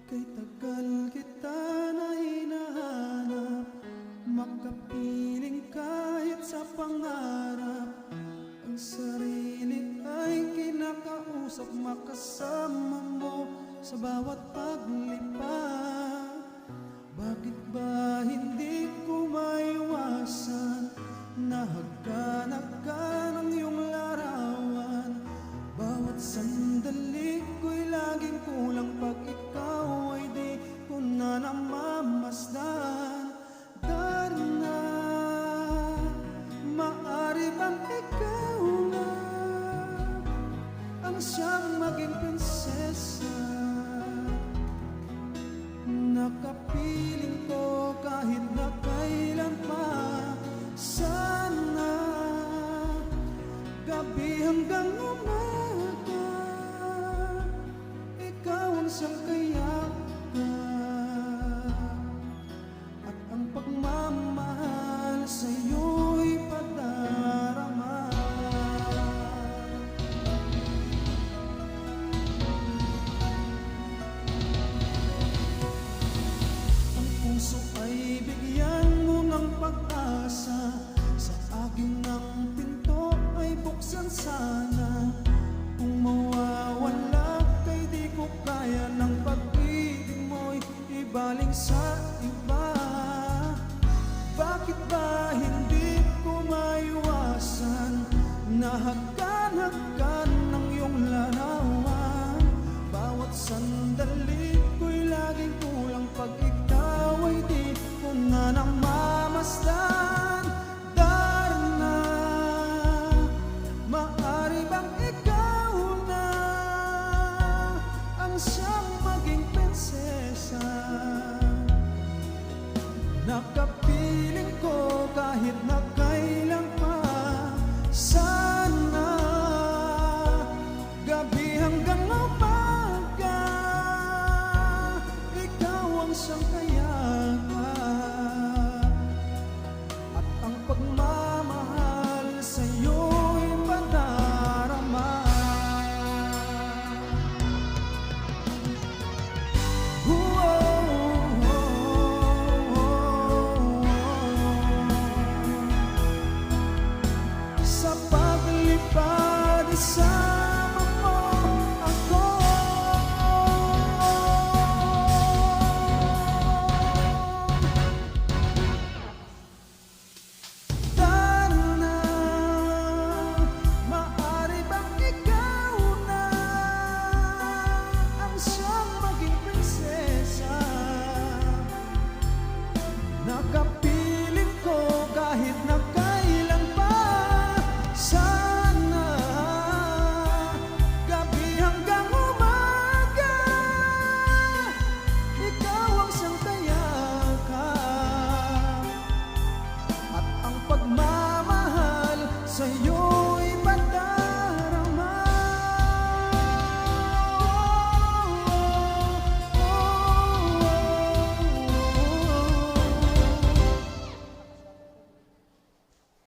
Kay tagal kita na hinahanap, makapiling kahit sa pangarap. Ang sarili ay kinakausap, makasama mo sa bawat paglipat. Bakit ba hindi ko maiwasan na hagkan-hagkan ang iyong larawan? Bawat sandali ko'y laging kulang pag ikaw ay di ko na namamasdan. Darna, maari bang ikaw na ang siyang maging prinsesa? Nakapiling ko kahit na kailan pa. Sana gabi hanggang umaga ikaw ang siyang kayakap, at ang pagmamahal sa'yo'y padarama. Ang puso ay bigyan mo ng pag-asa, sa akin ang pinto ay buksan sana. Kung mawawala kay di ko kaya ng pag-ibig mo'y ibaling sa iba. Bakit ba hindi ko maiwasan na hagkan-hagkan ng iyong larawan? Bawat sandali ko'y laging kulang pag ikaw ay di ko na namamasdan. Darna, maari bang ikaw na ang siyang maging prinsesa? Nakapiling ko kahit na kailan pa. Sana gabi hanggang umaga ikaw ang siyang kayakap, at ang pagmamahal sa'yo'y padarama. Sa paglipad isama mo ako. Darna, maari bang ikaw na ang siyang maging prinsesa? Nakapiling ko kahit na kailan pa. Sana gabi hanggang umaga ikaw ang siyang kayakap, at ang pagmamahal sa'yo